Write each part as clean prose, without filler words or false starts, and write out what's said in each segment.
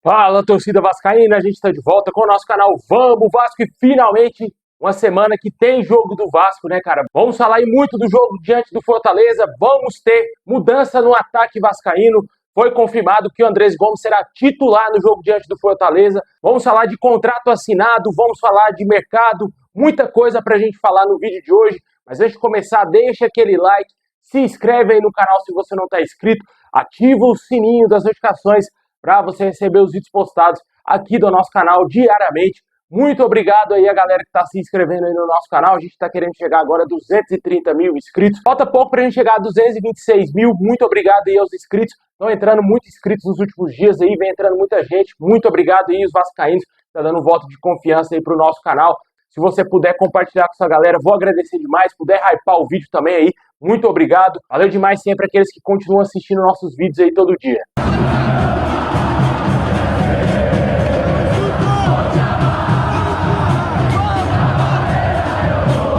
Fala, torcida vascaína, a gente está de volta com o nosso canal Vamos Vasco e finalmente uma semana que tem jogo do Vasco, né, cara? Vamos falar aí muito do jogo diante do Fortaleza, vamos ter mudança no ataque vascaíno. Foi confirmado que o Andrés Gomes será titular no jogo diante do Fortaleza. Vamos falar de contrato assinado, vamos falar de mercado, muita coisa pra gente falar no vídeo de hoje. Mas antes de começar, deixa aquele like, se inscreve aí no canal se você não está inscrito, ativa o sininho das notificações para você receber os vídeos postados aqui do nosso canal diariamente. Muito obrigado aí a galera que está se inscrevendo aí no nosso canal. A gente está querendo chegar agora a 230 mil inscritos. Falta pouco para a gente chegar a 226 mil. Muito obrigado aí aos inscritos. Estão entrando muitos inscritos nos últimos dias aí, vem entrando muita gente. Muito obrigado aí os vascaínos que estão dando um voto de confiança aí para o nosso canal. Se você puder compartilhar com essa galera, vou agradecer demais. Puder hypar o vídeo também aí, muito obrigado. Valeu demais sempre aqueles que continuam assistindo nossos vídeos aí todo dia.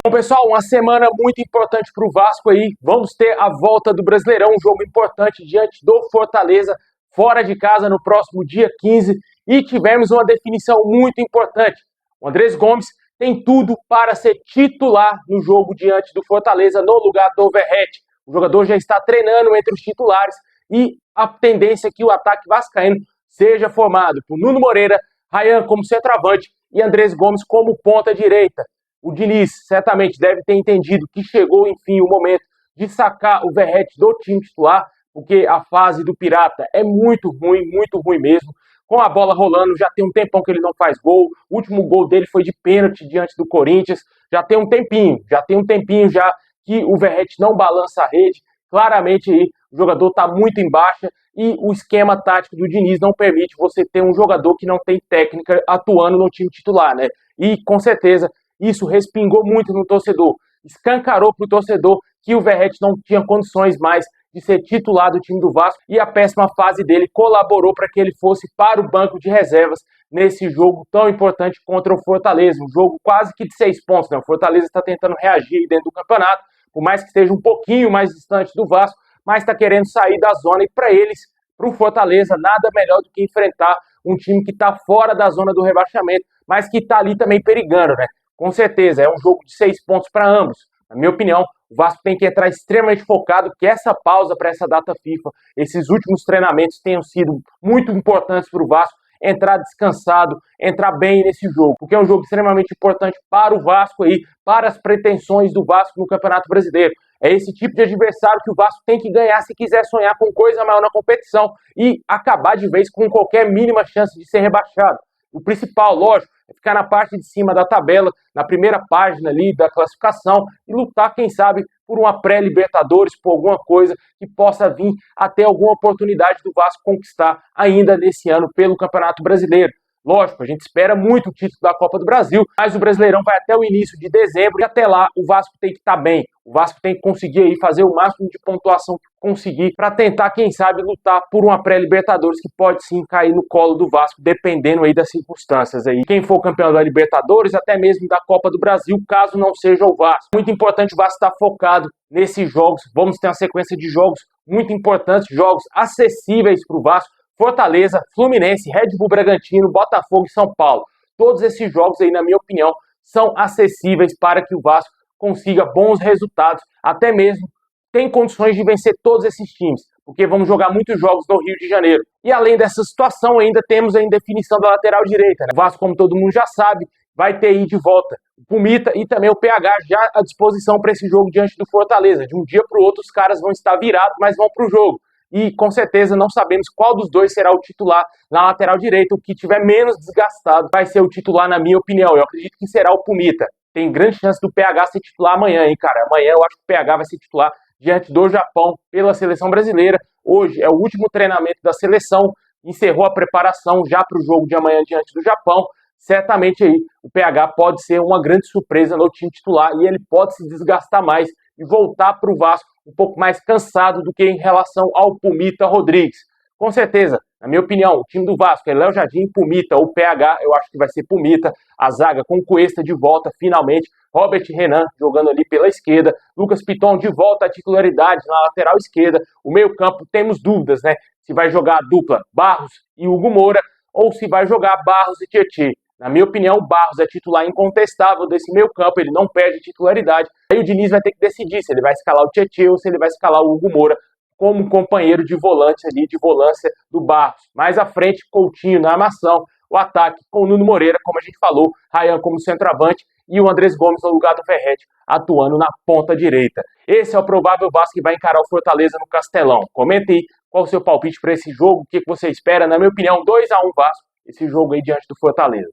Bom, pessoal, uma semana muito importante para o Vasco aí. Vamos ter a volta do Brasileirão, um jogo importante diante do Fortaleza, fora de casa no próximo dia 15. E tivemos uma definição muito importante. O Andrés Gomes tem tudo para ser titular no jogo diante do Fortaleza, no lugar do Verratti. O jogador já está treinando entre os titulares e a tendência é que o ataque vascaíno seja formado por Nuno Moreira, Ryan como centroavante e Andrés Gomes como ponta direita. O Diniz certamente deve ter entendido que chegou, enfim, o momento de sacar o Verratti do time titular, porque a fase do Pirata é muito ruim mesmo. Com a bola rolando, já tem um tempão que ele não faz gol. O último gol dele foi de pênalti diante do Corinthians. Já tem um tempinho já que o Verratti não balança a rede. Claramente aí, o jogador está muito em baixa e o esquema tático do Diniz não permite você ter um jogador que não tem técnica atuando no time titular, né? E com certeza isso respingou muito no torcedor. Escancarou para o torcedor que o Verratti não tinha condições mais de ser titular do time do Vasco e a péssima fase dele colaborou para que ele fosse para o banco de reservas nesse jogo tão importante contra o Fortaleza. Um jogo quase que de 6 pontos, né? O Fortaleza está tentando reagir dentro do campeonato, por mais que esteja um pouquinho mais distante do Vasco, mas está querendo sair da zona e para eles, para o Fortaleza, nada melhor do que enfrentar um time que está fora da zona do rebaixamento, mas que está ali também perigando, né? Com certeza, é um jogo de 6 pontos para ambos. Na minha opinião, o Vasco tem que entrar extremamente focado, que essa pausa para essa data FIFA, esses últimos treinamentos tenham sido muito importantes para o Vasco, entrar descansado, entrar bem nesse jogo, porque é um jogo extremamente importante para o Vasco aí, para as pretensões do Vasco no Campeonato Brasileiro. É esse tipo de adversário que o Vasco tem que ganhar se quiser sonhar com coisa maior na competição e acabar de vez com qualquer mínima chance de ser rebaixado. O principal, lógico, é ficar na parte de cima da tabela, na primeira página ali da classificação e lutar, quem sabe, por uma pré-Libertadores, por alguma coisa que possa vir até alguma oportunidade do Vasco conquistar ainda nesse ano pelo Campeonato Brasileiro. Lógico, a gente espera muito o título da Copa do Brasil, mas o Brasileirão vai até o início de dezembro e até lá o Vasco tem que estar bem. O Vasco tem que conseguir aí fazer o máximo de pontuação que conseguir para tentar, quem sabe, lutar por uma pré-Libertadores que pode sim cair no colo do Vasco, dependendo aí das circunstâncias aí. Quem for campeão da Libertadores, até mesmo da Copa do Brasil, caso não seja o Vasco. Muito importante o Vasco estar focado nesses jogos. Vamos ter uma sequência de jogos muito importantes, jogos acessíveis para o Vasco. Fortaleza, Fluminense, Red Bull Bragantino, Botafogo e São Paulo. Todos esses jogos aí, na minha opinião, são acessíveis para que o Vasco consiga bons resultados, até mesmo tem condições de vencer todos esses times, porque vamos jogar muitos jogos no Rio de Janeiro. E além dessa situação, ainda temos a indefinição da lateral direita, né? O Vasco, como todo mundo já sabe, vai ter aí de volta o Pumita e também o PH já à disposição para esse jogo diante do Fortaleza. De um dia para o outro, os caras vão estar virados, mas vão para o jogo. E com certeza não sabemos qual dos dois será o titular na lateral direita. O que tiver menos desgastado vai ser o titular, na minha opinião. Eu acredito que será o Pumita. Tem grande chance do PH ser titular amanhã, hein, cara? Amanhã eu acho que o PH vai ser titular diante do Japão pela seleção brasileira. Hoje é o último treinamento da seleção, encerrou a preparação já para o jogo de amanhã diante do Japão. Certamente aí o PH pode ser uma grande surpresa no time titular e ele pode se desgastar mais e voltar para o Vasco um pouco mais cansado do que em relação ao Pumita Rodrigues. Com certeza, na minha opinião, o time do Vasco é Léo Jardim, Pumita ou PH, eu acho que vai ser Pumita, a zaga com Cuesta de volta finalmente, Robert Renan jogando ali pela esquerda, Lucas Piton de volta à titularidade na lateral esquerda, o meio campo temos dúvidas, né, se vai jogar a dupla Barros e Hugo Moura, ou se vai jogar Barros e Tietê. Na minha opinião, o Barros é titular incontestável desse meio campo, ele não perde titularidade. Aí o Diniz vai ter que decidir se ele vai escalar o Tietê ou se ele vai escalar o Hugo Moura como companheiro de volante ali, de volância do Barros. Mais à frente, Coutinho na armação, o ataque com o Nuno Moreira, como a gente falou, Ryan como centroavante e o Andrés Gomes no lugar do Ferretti, atuando na ponta direita. Esse é o provável Vasco que vai encarar o Fortaleza no Castelão. Comente aí qual o seu palpite para esse jogo, o que você espera. Na minha opinião, 2-1 Vasco, esse jogo aí diante do Fortaleza.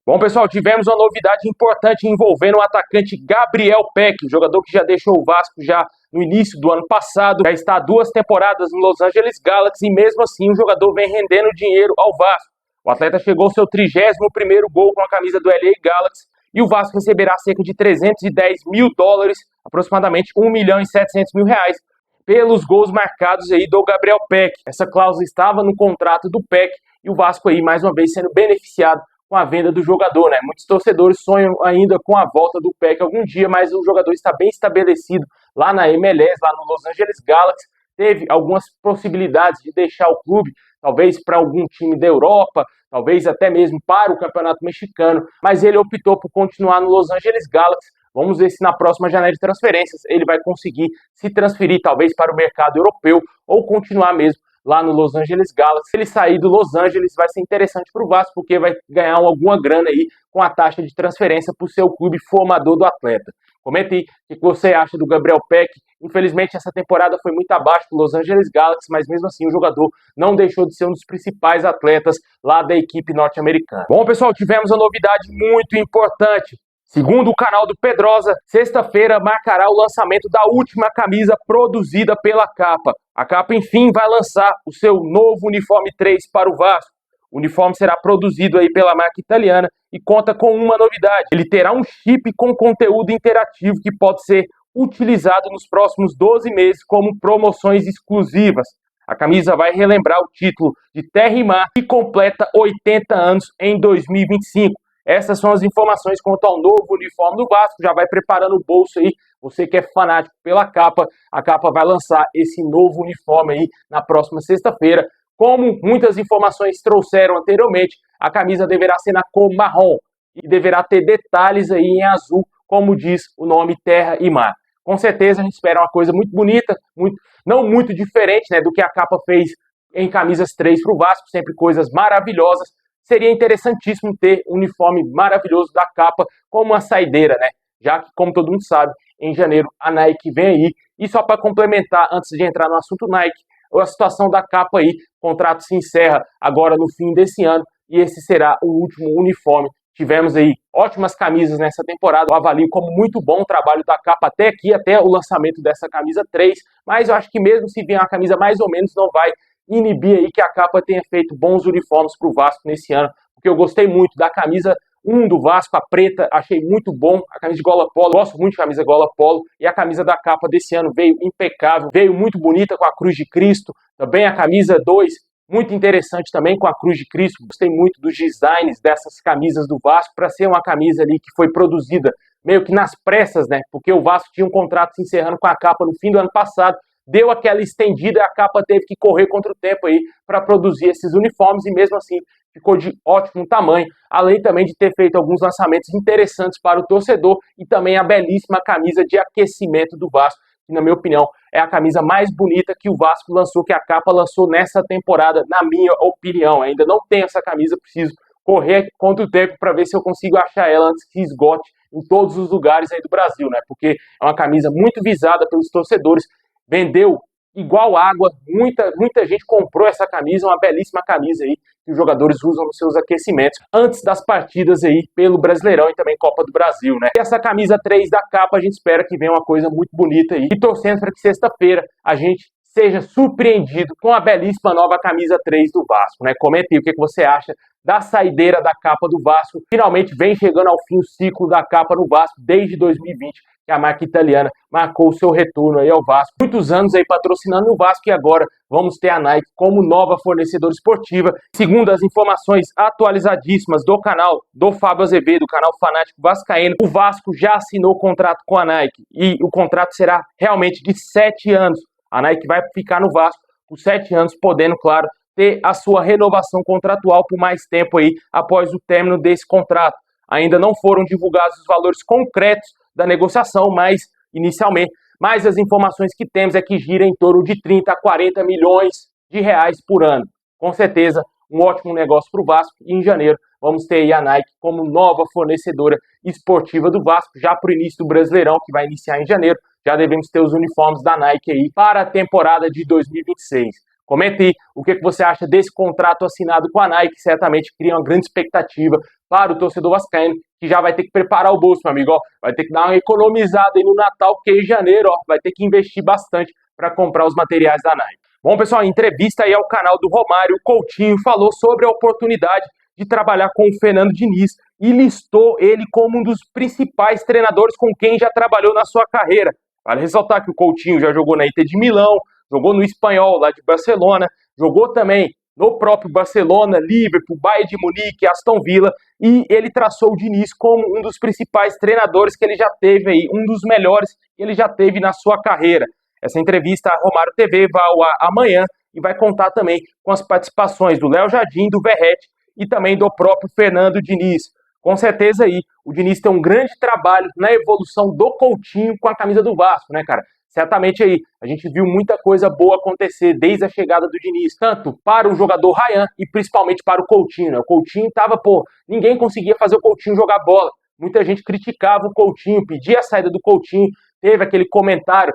Bom, pessoal, tivemos uma novidade importante envolvendo o atacante Gabriel Peck, um jogador que já deixou o Vasco já no início do ano passado, já está há 2 temporadas no Los Angeles Galaxy e mesmo assim o jogador vem rendendo dinheiro ao Vasco. O atleta chegou ao seu 31º gol com a camisa do LA Galaxy e o Vasco receberá cerca de 310 mil dólares, aproximadamente 1 milhão e 700 mil reais, pelos gols marcados aí do Gabriel Peck. Essa cláusula estava no contrato do Peck e o Vasco aí mais uma vez sendo beneficiado com a venda do jogador, né? Muitos torcedores sonham ainda com a volta do Peck algum dia, mas o jogador está bem estabelecido lá na MLS, lá no Los Angeles Galaxy. Teve algumas possibilidades de deixar o clube, talvez para algum time da Europa, talvez até mesmo para o Campeonato Mexicano, mas ele optou por continuar no Los Angeles Galaxy. Vamos ver se na próxima janela de transferências ele vai conseguir se transferir talvez para o mercado europeu ou continuar mesmo lá no Los Angeles Galaxy. Se ele sair do Los Angeles, vai ser interessante para o Vasco, porque vai ganhar alguma grana aí com a taxa de transferência para o seu clube formador do atleta. Comente aí o que você acha do Gabriel Peck. Infelizmente, essa temporada foi muito abaixo do Los Angeles Galaxy, mas mesmo assim o jogador não deixou de ser um dos principais atletas lá da equipe norte-americana. Bom, pessoal, tivemos uma novidade muito importante. Segundo o canal do Pedrosa, sexta-feira marcará o lançamento da última camisa produzida pela Capa. A Capa, enfim, vai lançar o seu novo uniforme 3 para o Vasco. O uniforme será produzido aí pela marca italiana e conta com uma novidade. Ele terá um chip com conteúdo interativo que pode ser utilizado nos próximos 12 meses como promoções exclusivas. A camisa vai relembrar o título de Terra e Mar e completa 80 anos em 2025. Essas são as informações quanto ao novo uniforme do Vasco. Já vai preparando o bolso aí. Você que é fanático pela Capa, a Capa vai lançar esse novo uniforme aí na próxima sexta-feira. Como muitas informações trouxeram anteriormente, a camisa deverá ser na cor marrom e deverá ter detalhes aí em azul, como diz o nome Terra e Mar. Com certeza a gente espera uma coisa muito bonita, não muito diferente, né, do que a Capa fez em camisas 3 para o Vasco, sempre coisas maravilhosas. Seria interessantíssimo ter um uniforme maravilhoso da Capa como uma saideira, né? Já que, como todo mundo sabe, em janeiro a Nike vem aí. E só para complementar, antes de entrar no assunto Nike, a situação da Capa aí, o contrato se encerra agora no fim desse ano e esse será o último uniforme. Tivemos aí ótimas camisas nessa temporada, eu avalio como muito bom o trabalho da Capa até aqui, até o lançamento dessa camisa 3, mas eu acho que mesmo se vier uma camisa mais ou menos, não vai inibir aí que a Capa tenha feito bons uniformes para o Vasco nesse ano, porque eu gostei muito da camisa 1 do Vasco, a preta, achei muito bom, a camisa de gola polo, gosto muito de camisa gola polo, e a camisa da Capa desse ano veio impecável, veio muito bonita com a Cruz de Cristo, também a camisa 2, muito interessante também com a Cruz de Cristo, gostei muito dos designs dessas camisas do Vasco, para ser uma camisa ali que foi produzida meio que nas pressas, né, porque o Vasco tinha um contrato se encerrando com a Capa no fim do ano passado, deu aquela estendida e a Capa teve que correr contra o tempo aí para produzir esses uniformes e mesmo assim ficou de ótimo tamanho, além também de ter feito alguns lançamentos interessantes para o torcedor e também a belíssima camisa de aquecimento do Vasco, que na minha opinião é a camisa mais bonita que o Vasco lançou, que a Capa lançou nessa temporada, na minha opinião. Ainda não tenho essa camisa, preciso correr contra o tempo para ver se eu consigo achar ela antes que esgote em todos os lugares aí do Brasil, né? Porque é uma camisa muito visada pelos torcedores, vendeu igual água, muita gente comprou essa camisa, uma belíssima camisa aí que os jogadores usam nos seus aquecimentos antes das partidas aí pelo Brasileirão e também Copa do Brasil, né? E essa camisa 3 da Capa, a gente espera que venha uma coisa muito bonita aí e torcendo para que sexta-feira a gente seja surpreendido com a belíssima nova camisa 3 do Vasco, né? Comente aí o que você acha da saideira da Capa do Vasco. Finalmente vem chegando ao fim o ciclo da Capa no Vasco desde 2020, que a marca italiana marcou o seu retorno aí ao Vasco. Muitos anos aí patrocinando o Vasco e agora vamos ter a Nike como nova fornecedora esportiva. Segundo as informações atualizadíssimas do canal do Fábio Azevedo, canal Fanático Vascaíno, o Vasco já assinou o contrato com a Nike e o contrato será realmente de 7 anos. A Nike vai ficar no Vasco por 7 anos, podendo, claro, ter a sua renovação contratual por mais tempo aí após o término desse contrato. Ainda não foram divulgados os valores concretos da negociação, mas inicialmente, mas as informações que temos é que gira em torno de 30 a 40 milhões de reais por ano. Com certeza, um ótimo negócio para o Vasco e em janeiro vamos ter aí a Nike como nova fornecedora esportiva do Vasco, já para o início do Brasileirão, que vai iniciar em janeiro, já devemos ter os uniformes da Nike aí para a temporada de 2026. Comente aí o que você acha desse contrato assinado com a Nike, certamente cria uma grande expectativa para o torcedor vascaíno, que já vai ter que preparar o bolso, meu amigo, ó, vai ter que dar uma economizada aí no Natal, porque em janeiro, ó, vai ter que investir bastante para comprar os materiais da Nike. Bom, pessoal, em entrevista aí ao canal do Romário, o Coutinho falou sobre a oportunidade de trabalhar com o Fernando Diniz e listou ele como um dos principais treinadores com quem já trabalhou na sua carreira. Vale ressaltar que o Coutinho já jogou na Inter de Milão, jogou no Espanhol, lá de Barcelona, jogou também no próprio Barcelona, Liverpool, Bayern de Munique, Aston Villa, e ele traçou o Diniz como um dos principais treinadores que ele já teve aí, um dos melhores que ele já teve na sua carreira. Essa entrevista a Romário TV vai ao ar amanhã e vai contar também com as participações do Léo Jardim, do Verratti e também do próprio Fernando Diniz. Com certeza aí, o Diniz tem um grande trabalho na evolução do Coutinho com a camisa do Vasco, né, cara? Certamente aí, a gente viu muita coisa boa acontecer desde a chegada do Diniz, tanto para o jogador Ryan e principalmente para o Coutinho, né? O Coutinho tava, ninguém conseguia fazer o Coutinho jogar bola. Muita gente criticava o Coutinho, pedia a saída do Coutinho. Teve aquele comentário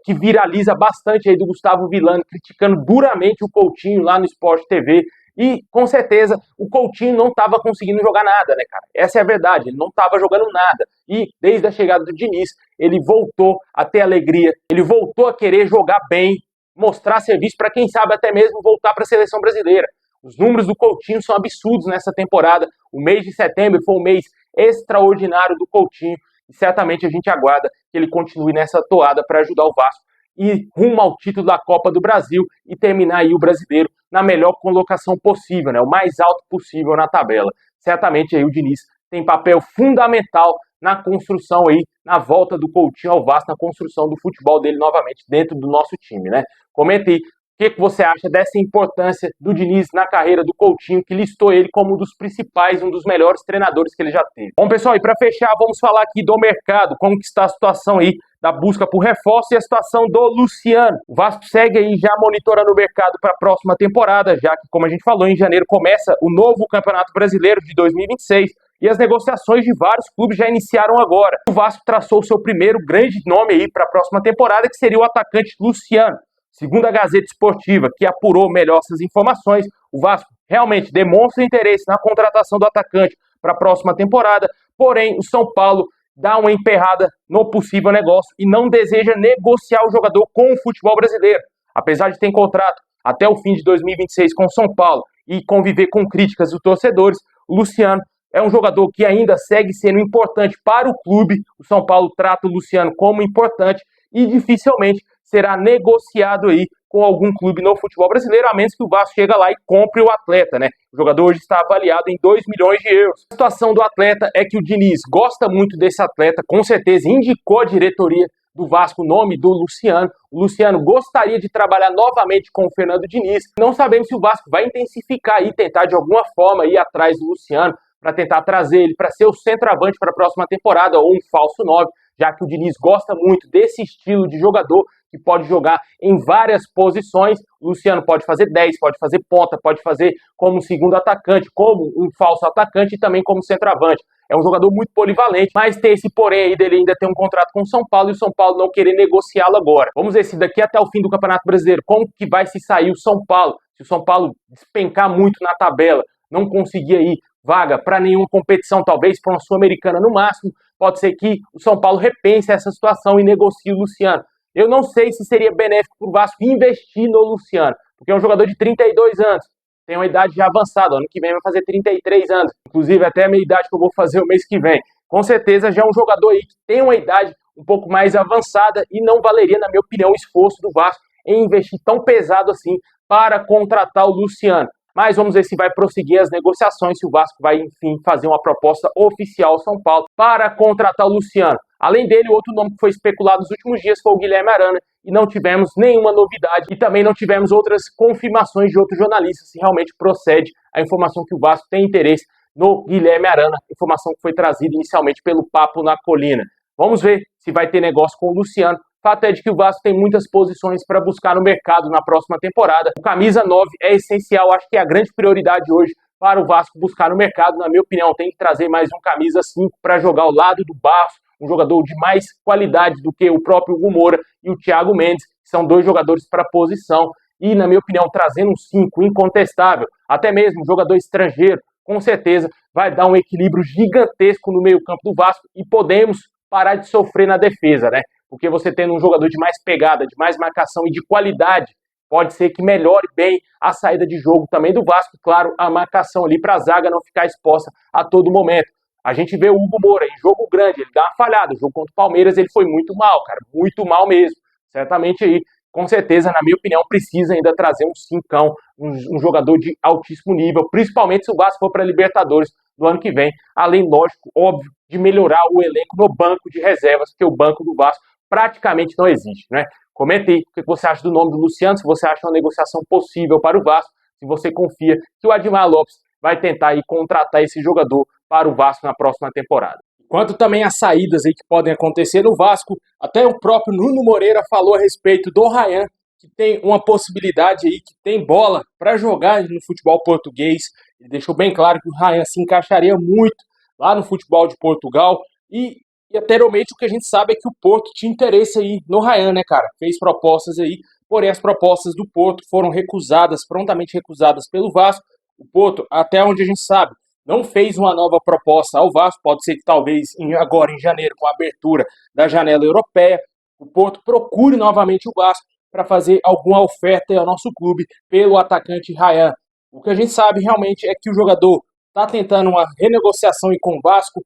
que viraliza bastante aí do Gustavo Villani, criticando duramente o Coutinho lá no Sport TV. E, com certeza, o Coutinho não estava conseguindo jogar nada, né, cara? Essa é a verdade, ele não estava jogando nada. E, desde a chegada do Diniz, ele voltou a ter alegria, ele voltou a querer jogar bem, mostrar serviço para quem sabe até mesmo voltar para a seleção brasileira. Os números do Coutinho são absurdos nessa temporada. O mês de setembro foi um mês extraordinário do Coutinho. E certamente a gente aguarda que ele continue nessa toada para ajudar o Vasco e rumo ao título da Copa do Brasil e terminar aí o brasileiro na melhor colocação possível, né? O mais alto possível na tabela. Certamente aí o Diniz tem papel fundamental na construção aí, na volta do Coutinho ao Vasco, na construção do futebol dele novamente dentro do nosso time, né? Comente aí o que você acha dessa importância do Diniz na carreira do Coutinho, que listou ele como um dos principais, um dos melhores treinadores que ele já teve. Bom, pessoal, e para fechar, vamos falar aqui do mercado, como que está a situação aí da busca por reforço e a situação do Luciano. O Vasco segue aí já monitorando o mercado para a próxima temporada, já que, como a gente falou, em janeiro começa o novo Campeonato Brasileiro de 2026 e as negociações de vários clubes já iniciaram agora. O Vasco traçou o seu primeiro grande nome aí para a próxima temporada, que seria o atacante Luciano. Segundo a Gazeta Esportiva, que apurou melhor essas informações, o Vasco realmente demonstra interesse na contratação do atacante para a próxima temporada, porém o São Paulo dá uma emperrada no possível negócio e não deseja negociar o jogador com o futebol brasileiro. Apesar de ter contrato até o fim de 2026 com o São Paulo e conviver com críticas dos torcedores, o Luciano é um jogador que ainda segue sendo importante para o clube. O São Paulo trata o Luciano como importante e dificilmente será negociado aí com algum clube no futebol brasileiro, a menos que o Vasco chegue lá e compre o atleta, né? O jogador hoje está avaliado em 2 milhões de euros. A situação do atleta é que o Diniz gosta muito desse atleta, com certeza indicou a diretoria do Vasco o nome do Luciano. O Luciano gostaria de trabalhar novamente com o Fernando Diniz. Não sabemos se o Vasco vai intensificar e tentar de alguma forma ir atrás do Luciano para tentar trazer ele para ser o centroavante para a próxima temporada ou um falso 9, já que o Diniz gosta muito desse estilo de jogador que pode jogar em várias posições. O Luciano pode fazer 10, pode fazer ponta, pode fazer como segundo atacante, como um falso atacante e também como centroavante. É um jogador muito polivalente, mas tem esse porém aí dele ainda ter um contrato com o São Paulo e o São Paulo não querer negociá-lo agora. Vamos ver se daqui até o fim do Campeonato Brasileiro, como que vai se sair o São Paulo. Se o São Paulo despencar muito na tabela, não conseguir aí vaga para nenhuma competição, talvez para uma Sul-Americana no máximo, pode ser que o São Paulo repense essa situação e negocie o Luciano. Eu não sei se seria benéfico para o Vasco investir no Luciano, porque é um jogador de 32 anos, tem uma idade já avançada, ano que vem vai fazer 33 anos, inclusive até a minha idade que eu vou fazer o mês que vem. Com certeza já é um jogador aí que tem uma idade um pouco mais avançada e não valeria, na minha opinião, o esforço do Vasco em investir tão pesado assim para contratar o Luciano. Mas vamos ver se vai prosseguir as negociações, se o Vasco vai, enfim, fazer uma proposta oficial ao São Paulo para contratar o Luciano. Além dele, outro nome que foi especulado nos últimos dias foi o Guilherme Arana, e não tivemos nenhuma novidade e também não tivemos outras confirmações de outros jornalistas se realmente procede a informação que o Vasco tem interesse no Guilherme Arana, informação que foi trazida inicialmente pelo Papo na Colina. Vamos ver se vai ter negócio com o Luciano. O fato é de que o Vasco tem muitas posições para buscar no mercado na próxima temporada. O camisa 9 é essencial, acho que é a grande prioridade hoje para o Vasco buscar no mercado. Na minha opinião, tem que trazer mais um camisa 5 para jogar ao lado do Barros, um jogador de mais qualidade do que o próprio Hugo Moura e o Thiago Mendes, que são dois jogadores para a posição. E, na minha opinião, trazendo um 5 incontestável, até mesmo um jogador estrangeiro, com certeza vai dar um equilíbrio gigantesco no meio-campo do Vasco e podemos parar de sofrer na defesa, né? Porque você tendo um jogador de mais pegada, de mais marcação e de qualidade, pode ser que melhore bem a saída de jogo também do Vasco, claro, a marcação ali para a zaga não ficar exposta a todo momento. A gente vê o Hugo Moura em jogo grande, ele dá uma falhada, o jogo contra o Palmeiras ele foi muito mal, cara, muito mal mesmo. Certamente aí, com certeza, na minha opinião, precisa ainda trazer um cincão, um jogador de altíssimo nível, principalmente se o Vasco for para a Libertadores do ano que vem, além, lógico, óbvio, de melhorar o elenco no banco de reservas, porque o banco do Vasco praticamente não existe, né? Comente aí o que você acha do nome do Luciano, se você acha uma negociação possível para o Vasco, se você confia que o Admar Lopes vai tentar aí contratar esse jogador para o Vasco na próxima temporada. Quanto também às saídas aí que podem acontecer no Vasco, até o próprio Nuno Moreira falou a respeito do Ryan, que tem uma possibilidade aí, que tem bola para jogar no futebol português. Ele deixou bem claro que o Ryan se encaixaria muito lá no futebol de Portugal e anteriormente o que a gente sabe é que o Porto tinha interesse aí no Ryan, né, cara? Fez propostas aí, porém as propostas do Porto foram recusadas, prontamente recusadas pelo Vasco. O Porto, até onde a gente sabe, não fez uma nova proposta ao Vasco, pode ser que talvez agora em janeiro, com a abertura da janela europeia, o Porto procure novamente o Vasco para fazer alguma oferta ao nosso clube pelo atacante Ryan. O que a gente sabe realmente é que o jogador está tentando uma renegociação aí com o Vasco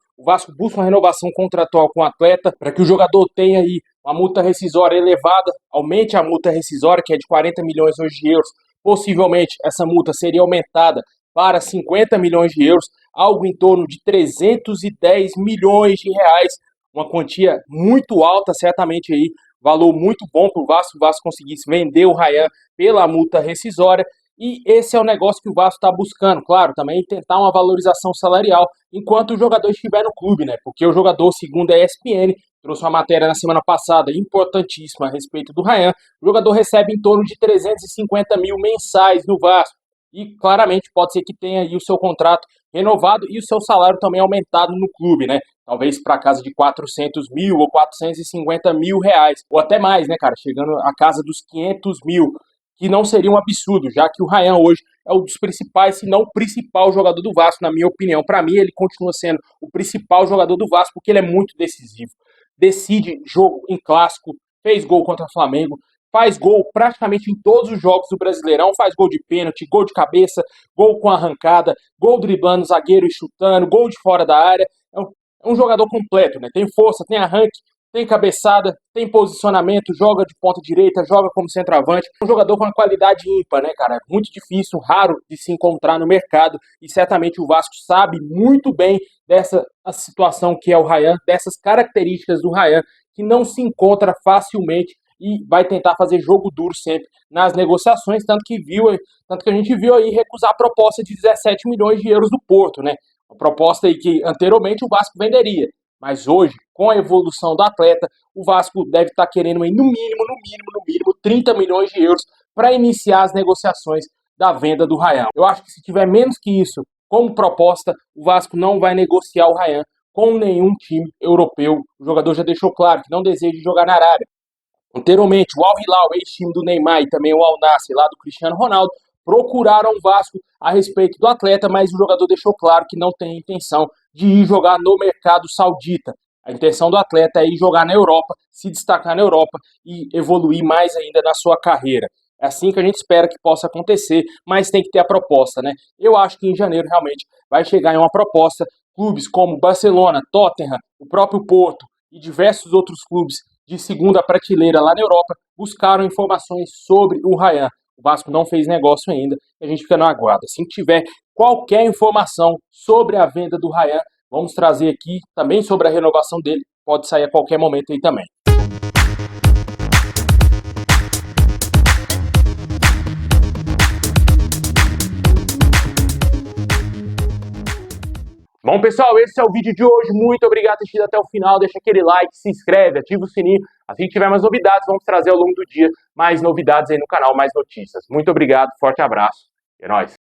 busca uma renovação contratual com o atleta para que o jogador tenha aí uma multa rescisória elevada, aumente a multa rescisória, que é de 40 milhões hoje de euros, possivelmente essa multa seria aumentada para 50 milhões de euros, algo em torno de 310 milhões de reais, uma quantia muito alta, certamente aí, valor muito bom para o Vasco conseguisse vender o Ryan pela multa rescisória, e esse é o negócio que o Vasco está buscando, claro, também tentar uma valorização salarial, enquanto o jogador estiver no clube, né, porque o jogador, segundo a ESPN, trouxe uma matéria na semana passada importantíssima a respeito do Ryan, o jogador recebe em torno de 350 mil mensais no Vasco, e claramente pode ser que tenha aí o seu contrato renovado e o seu salário também aumentado no clube, né? Talvez para casa de 400 mil ou 450 mil reais, ou até mais, né, cara? Chegando a casa dos 500 mil, que não seria um absurdo, já que o Ryan hoje é um dos principais, se não o principal jogador do Vasco, na minha opinião. Para mim, ele continua sendo o principal jogador do Vasco, porque ele é muito decisivo. Decide jogo em clássico, fez gol contra o Flamengo, faz gol praticamente em todos os jogos do Brasileirão, faz gol de pênalti, gol de cabeça, gol com arrancada, gol driblando o zagueiro e chutando, gol de fora da área. É um jogador completo, né? Tem força, tem arranque, tem cabeçada, tem posicionamento, joga de ponta direita, joga como centroavante. É um jogador com uma qualidade ímpar, né, cara? É muito difícil, raro de se encontrar no mercado e certamente o Vasco sabe muito bem dessa situação que é o Ryan, dessas características do Ryan, que não se encontra facilmente e vai tentar fazer jogo duro sempre nas negociações, tanto que a gente viu aí recusar a proposta de 17 milhões de euros do Porto, né? Uma proposta aí que anteriormente o Vasco venderia, mas hoje, com a evolução do atleta, o Vasco deve estar querendo aí no mínimo 30 milhões de euros para iniciar as negociações da venda do Ryan. Eu acho que se tiver menos que isso como proposta, o Vasco não vai negociar o Ryan com nenhum time europeu. O jogador já deixou claro que não deseja jogar na Arábia. Anteriormente, o Al Hilal, ex-time do Neymar, e também o Al Nassr, lá do Cristiano Ronaldo, procuraram o Vasco a respeito do atleta, mas o jogador deixou claro que não tem intenção de ir jogar no mercado saudita. A intenção do atleta é ir jogar na Europa, se destacar na Europa e evoluir mais ainda na sua carreira. É assim que a gente espera que possa acontecer, mas tem que ter a proposta, né? Eu acho que em janeiro realmente vai chegar em uma proposta. Clubes como Barcelona, Tottenham, o próprio Porto, e diversos outros clubes de segunda prateleira lá na Europa buscaram informações sobre o Ryan. O Vasco não fez negócio ainda e a gente fica no aguardo. Assim que tiver qualquer informação sobre a venda do Ryan, vamos trazer aqui também sobre a renovação dele. Pode sair a qualquer momento aí também. Bom, pessoal, esse é o vídeo de hoje. Muito obrigado por ter assistido até o final. Deixa aquele like, se inscreve, ativa o sininho. Assim que tiver mais novidades, vamos trazer ao longo do dia mais novidades aí no canal, mais notícias. Muito obrigado, forte abraço e é nóis.